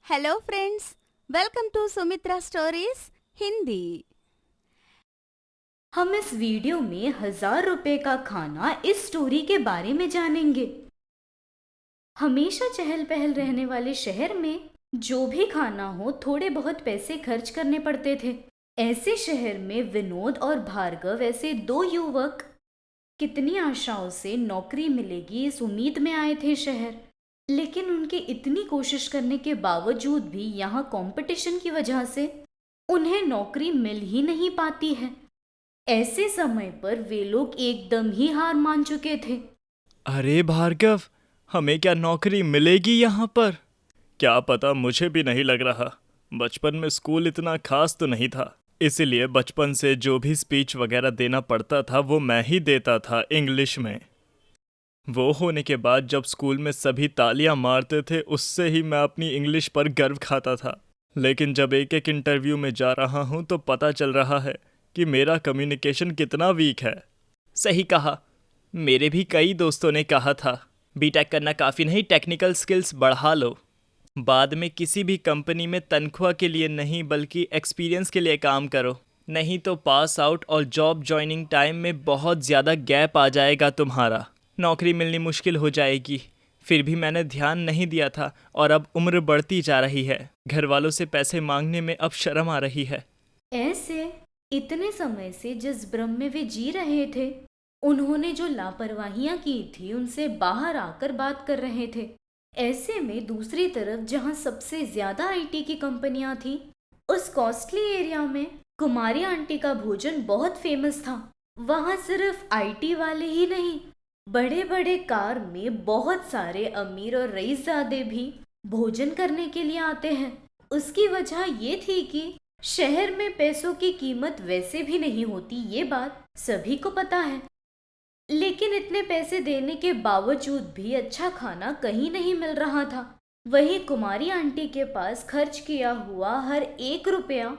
Hello friends, welcome to Sumitra stories Hindi. हम इस video में 1000 रुपए का खाना इस स्टोरी के बारे में जानेंगे। हमेशा चहल पहल रहने वाले शहर में जो भी खाना हो थोड़े बहुत पैसे खर्च करने पड़ते थे। ऐसे शहर में विनोद और भार्गव ऐसे दो युवक कितनी आशाओं से नौकरी मिलेगी इस उम्मीद में आए थे शहर। लेकिन उनके इतनी कोशिश करने के बावजूद भी यहाँ कंपटीशन की वजह से उन्हें नौकरी मिल ही नहीं पाती है। ऐसे समय पर वे लोग एकदम ही हार मान चुके थे। अरे भार्गव, हमें क्या नौकरी मिलेगी यहाँ पर? क्या पता, मुझे भी नहीं लग रहा। बचपन में स्कूल इतना खास तो नहीं था, इसीलिए बचपन से जो भी स्पीच वगैरह देना पड़ता था वो मैं ही देता था इंग्लिश में। वो होने के बाद जब स्कूल में सभी तालियां मारते थे उससे ही मैं अपनी इंग्लिश पर गर्व खाता था। लेकिन जब एक एक इंटरव्यू में जा रहा हूँ तो पता चल रहा है कि मेरा कम्युनिकेशन कितना वीक है। सही कहा, मेरे भी कई दोस्तों ने कहा था बीटेक करना काफ़ी नहीं, टेक्निकल स्किल्स बढ़ा लो। बाद में किसी भी कंपनी में तनख्वाह के लिए नहीं बल्कि एक्सपीरियंस के लिए काम करो, नहीं तो पास आउट और जॉब ज्वाइनिंग टाइम में बहुत ज़्यादा गैप आ जाएगा तुम्हारा, नौकरी मिलनी मुश्किल हो जाएगी। फिर भी मैंने ध्यान नहीं दिया था और अब उम्र बढ़ती जा रही है। घर वालों से पैसे मांगने में अब शर्म आ रही है। ऐसे इतने समय से जिस भ्रम में वे जी रहे थे, उन्होंने जो लापरवाहियां की थी उनसे बाहर आकर बात कर रहे थे। ऐसे में दूसरी तरफ जहां सबसे ज्यादा आईटी की कंपनियां थी, उस कॉस्टली एरिया में कुमारी आंटी का भोजन बहुत फेमस था। वहां सिर्फ आईटी वाले ही नहीं, बड़े बड़े कार में बहुत सारे अमीर और रईसजादे भी भोजन करने के लिए आते हैं। उसकी वजह ये थी कि शहर में पैसों की कीमत वैसे भी नहीं होती, ये बात सभी को पता है। लेकिन इतने पैसे देने के बावजूद भी अच्छा खाना कहीं नहीं मिल रहा था। वहीं कुमारी आंटी के पास खर्च किया हुआ हर 1 रुपया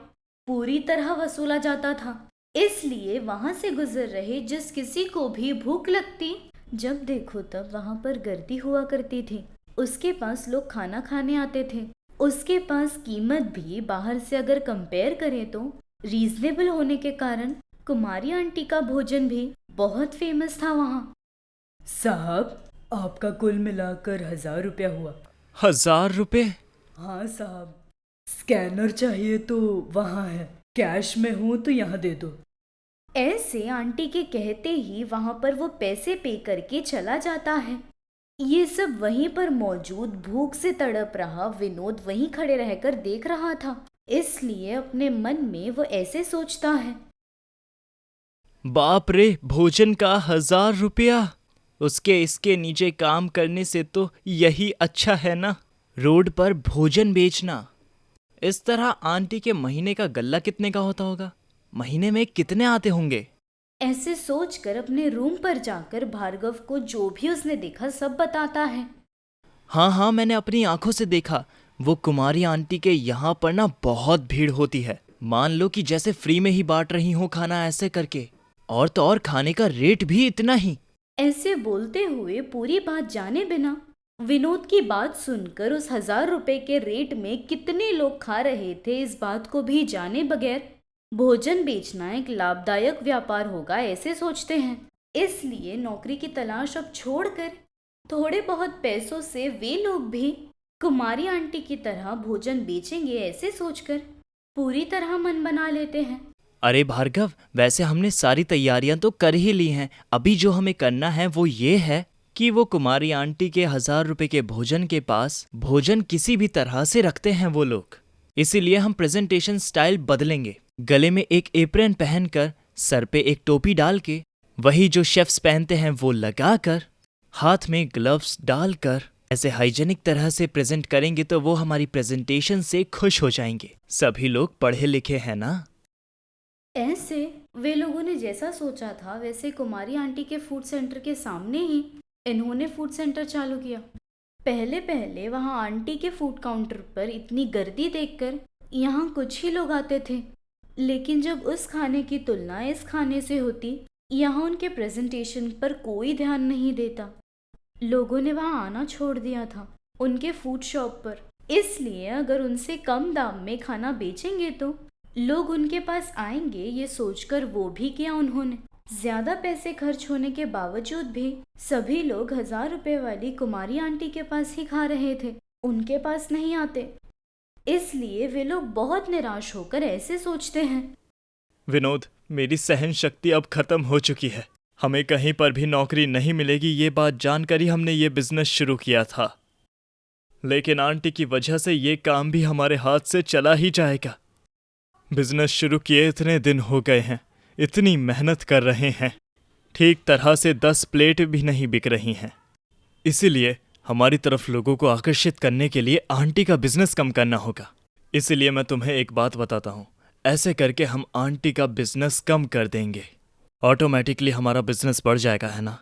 पूरी तरह वसूला जाता था। इसलिए वहां से गुजर रहे जिस किसी को भी भूख लगती, जब देखो तब वहां पर गर्दी हुआ करती थी। उसके पास लोग खाना खाने आते थे। उसके पास कीमत भी बाहर से अगर कंपेयर करें तो रीजनेबल होने के कारण कुमारी आंटी का भोजन भी बहुत फेमस था वहाँ। साहब, आपका कुल मिलाकर 1000 रुपया हुआ। 1000 रुपये? हाँ साहब, स्कैनर चाहिए तो वहाँ है, कैश में हो तो यहाँ दे दो। ऐसे आंटी के कहते ही वहां पर वो पैसे पे करके चला जाता है। ये सब वहीं पर मौजूद भूख से तड़प रहा विनोद वहीं खड़े रहकर देख रहा था। इसलिए अपने मन में वो ऐसे सोचता है, बाप रे, भोजन का 1000 रुपया! उसके इसके नीचे काम करने से तो यही अच्छा है ना, रोड पर भोजन बेचना। इस तरह आंटी के महीने का गल्ला कितने का होता होगा? महीने में कितने आते होंगे? ऐसे सोचकर अपने रूम पर जाकर भार्गव को जो भी उसने देखा सब बताता है। हाँ, मैंने अपनी आंखों से देखा। वो कुमारी आंटी के यहाँ पर ना बहुत भीड़ होती है। मान लो कि जैसे फ्री में ही बांट रही हो खाना ऐसे करके। और तो और खाने का रेट भी इतना ही। ऐसे बोलते हुए पूरी बात जाने बिना विनोद की बात सुनकर उस 1000 रुपए के रेट में कितने लोग खा रहे थे इस बात को भी जाने बगैर भोजन बेचना एक लाभदायक व्यापार होगा ऐसे सोचते हैं। इसलिए नौकरी की तलाश अब छोड़कर थोड़े बहुत पैसों से वे लोग भी कुमारी आंटी की तरह भोजन बेचेंगे ऐसे सोचकर पूरी तरह मन बना लेते हैं। अरे भार्गव, वैसे हमने सारी तैयारियां तो कर ही ली हैं। अभी जो हमें करना है वो ये है कि वो कुमारी आंटी के 1000 रुपए के भोजन के पास भोजन किसी भी तरह से रखते हैं वो लोग। इसीलिए हम प्रेजेंटेशन स्टाइल बदलेंगे। गले में एक एप्रन पहनकर, सर पे एक टोपी डाल के, वही जो शेफ्स पहनते हैं वो लगाकर, हाथ में ग्लव्स डालकर ऐसे हाइजेनिक तरह से प्रेजेंट करेंगे तो वो हमारी प्रेजेंटेशन से खुश हो जाएंगे। सभी लोग पढ़े लिखे हैं ना। ऐसे वे लोगों ने जैसा सोचा था वैसे कुमारी आंटी के फूड सेंटर के सामने ही इन्होंने फूड सेंटर चालू किया। पहले पहले वहाँ आंटी के फूड काउंटर पर इतनी गर्दी देखकर यहाँ कुछ ही लोग आते थे। लेकिन जब उस खाने की तुलना इस खाने से होती, यहाँ उनके प्रेजेंटेशन पर कोई ध्यान नहीं देता। लोगों ने वहाँ आना छोड़ दिया था। उनके फूड शॉप पर इसलिए अगर उनसे कम दाम में खाना बेचेंगे तो लोग उनके पास आएंगे, ये सोचकर वो भी किया उन्होंने। ज्यादा पैसे खर्च होने के बावजूद भी सभी लोग 1000 रुपए वाली कुमारी आंटी के पास ही खा रहे थे, उनके पास नहीं आते। इसलिए वे लोग बहुत निराश होकर ऐसे सोचते हैं, विनोद, मेरी सहन शक्ति अब खत्म हो चुकी है। हमें कहीं पर भी नौकरी नहीं मिलेगी, ये बात जानकर ही हमने ये बिजनेस शुरू किया था। लेकिन आंटी की वजह से ये काम भी हमारे हाथ से चला ही जाएगा। बिजनेस शुरू किए इतने दिन हो गए हैं, इतनी मेहनत कर रहे हैं, ठीक तरह से 10 प्लेट भी नहीं बिक रही हैं। इसीलिए हमारी तरफ लोगों को आकर्षित करने के लिए आंटी का बिजनेस कम करना होगा। इसीलिए मैं तुम्हें एक बात बताता हूँ, ऐसे करके हम आंटी का बिजनेस कम कर देंगे, ऑटोमेटिकली हमारा बिजनेस बढ़ जाएगा, है ना?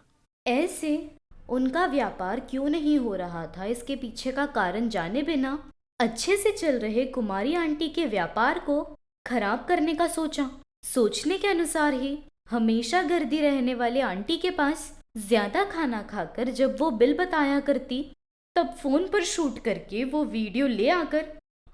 ऐसे उनका व्यापार क्यों नहीं हो रहा था, इसके पीछे का कारण जाने बिना अच्छे से चल रहे कुमारी आंटी के व्यापार को खराब करने का सोचा। सोचने के अनुसार ही हमेशा गर्दी रहने वाले आंटी के पास ज्यादा खाना खाकर जब वो बिल बताया करती, तब फोन पर शूट करके वो वीडियो ले आकर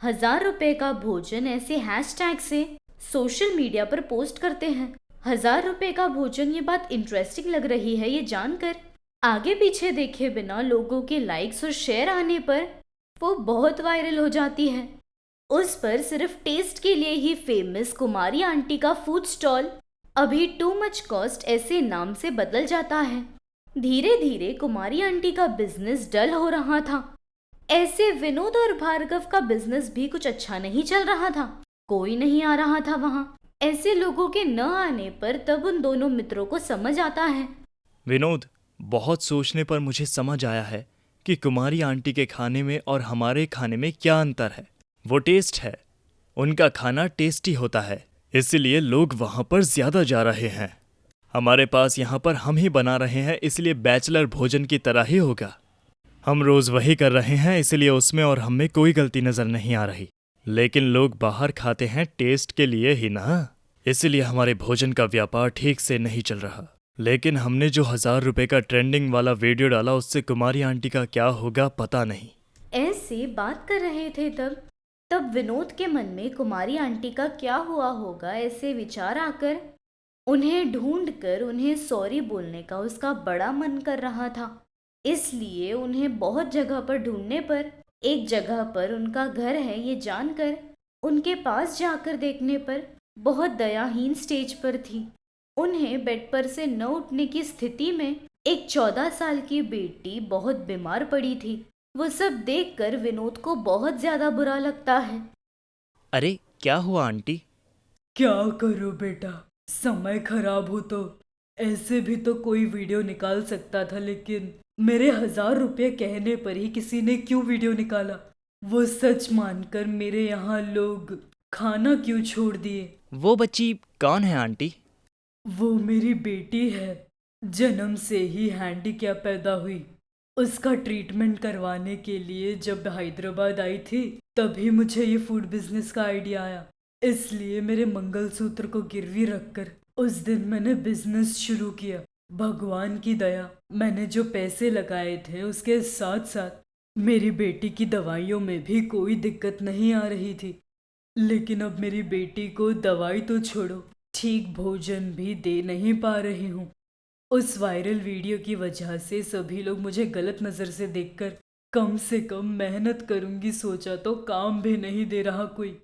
1000 रुपए का भोजन ऐसे हैशटैग से सोशल मीडिया पर पोस्ट करते हैं। 1000 रुपए का भोजन, ये बात इंटरेस्टिंग लग रही है ये जानकर। आगे पीछे देखे बिना लोगों के लाइक्स और शेयर आने पर वो बहुत वायरल हो जाती है। उस पर सिर्फ टेस्ट के लिए ही फेमस कुमारी आंटी का फूड स्टॉल अभी टू मच कॉस्ट ऐसे नाम से बदल जाता है। धीरे धीरे कुमारी आंटी का बिजनेस डल हो रहा था। ऐसे विनोद और भार्गव का बिजनेस भी कुछ अच्छा नहीं चल रहा था, कोई नहीं आ रहा था वहां। ऐसे लोगों के न आने पर तब उन दोनों मित्रों को समझ आता है, विनोद, बहुत सोचने पर मुझे समझ आया है कि कुमारी आंटी के खाने में और हमारे खाने में क्या अंतर है। वो टेस्ट है, उनका खाना टेस्टी होता है, इसलिए लोग वहां पर ज्यादा जा रहे हैं। हमारे पास यहाँ पर हम ही बना रहे हैं, इसलिए बैचलर भोजन की तरह ही होगा। हम रोज वही कर रहे हैं, इसलिए उसमें और हम में कोई गलती नजर नहीं आ रही। लेकिन लोग बाहर खाते हैं टेस्ट के लिए ही ना, इसलिए हमारे भोजन का व्यापार ठीक से नहीं चल रहा। लेकिन हमने जो 1000 रुपए का ट्रेंडिंग वाला वीडियो डाला, उससे कुमारी आंटी का क्या होगा पता नहीं। ऐसे बात कर रहे थे तब विनोद के मन में कुमारी आंटी का क्या हुआ होगा ऐसे विचार आकर उन्हें ढूंढकर उन्हें सॉरी बोलने का उसका बड़ा मन कर रहा था। इसलिए उन्हें बहुत जगह पर ढूंढने पर एक जगह पर उनका घर है ये जानकर उनके पास जाकर देखने पर बहुत दयाहीन स्टेज पर थी। उन्हें बेड पर से न उठने की स्थिति में एक 14 साल की बेटी बहुत बीमार पड़ी थी। वो सब देखकर विनोद को बहुत ज्यादा बुरा लगता है। अरे क्या हुआ आंटी? क्या करो बेटा, समय खराब हो तो ऐसे भी तो कोई वीडियो निकाल सकता था, लेकिन मेरे 1000 रुपये कहने पर ही किसी ने क्यों वीडियो निकाला? वो सच मानकर मेरे यहाँ लोग खाना क्यों छोड़ दिए? वो बच्ची कौन है आंटी? वो मेरी बेटी है, जन्म से ही हैंडीकैप पैदा हुई। उसका ट्रीटमेंट करवाने के लिए जब हैदराबाद आई थी तभी मुझे ये फूड बिजनेस का आइडिया आया। इसलिए मेरे मंगलसूत्र को गिरवी रखकर उस दिन मैंने बिजनेस शुरू किया। भगवान की दया, मैंने जो पैसे लगाए थे उसके साथ साथ मेरी बेटी की दवाइयों में भी कोई दिक्कत नहीं आ रही थी। लेकिन अब मेरी बेटी को दवाई तो छोड़ो, ठीक भोजन भी दे नहीं पा रही हूँ। उस वायरल वीडियो की वजह से सभी लोग मुझे गलत नज़र से देखकर कम से कम मेहनत करूंगी सोचा तो काम भी नहीं दे रहा कोई।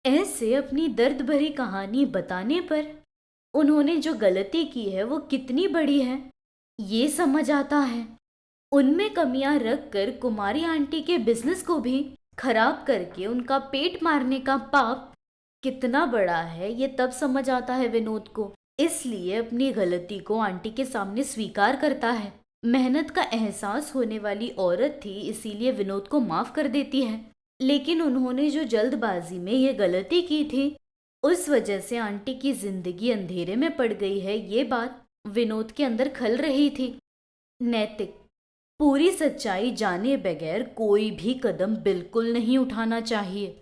ऐसे अपनी दर्द भरी कहानी बताने पर उन्होंने जो गलती की है वो कितनी बड़ी है ये समझ आता है। उनमें कमियां रखकर कुमारी आंटी के बिजनेस को भी खराब करके उनका पेट मारने का पाप कितना बड़ा है ये तब समझ आता है विनोद को। इसलिए अपनी गलती को आंटी के सामने स्वीकार करता है। मेहनत का एहसास होने वाली औरत थी, इसीलिए विनोद को माफ कर देती है। लेकिन उन्होंने जो जल्दबाजी में ये गलती की थी उस वजह से आंटी की जिंदगी अंधेरे में पड़ गई है, ये बात विनोद के अंदर खल रही थी। नैतिक, पूरी सच्चाई जाने बगैर कोई भी कदम बिल्कुल नहीं उठाना चाहिए।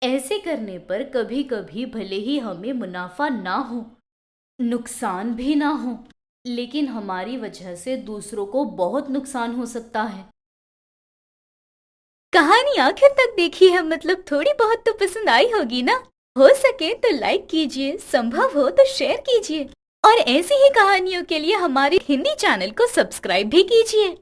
ऐसे करने पर कभी कभी भले ही हमें मुनाफा ना हो, नुकसान भी ना हो, लेकिन हमारी वजह से दूसरों को बहुत नुकसान हो सकता है। कहानी आखिर तक देखी है, मतलब थोड़ी बहुत तो पसंद आई होगी ना। हो सके तो लाइक कीजिए, संभव हो तो शेयर कीजिए और ऐसी ही कहानियों के लिए हमारे हिंदी चैनल को सब्सक्राइब भी कीजिए।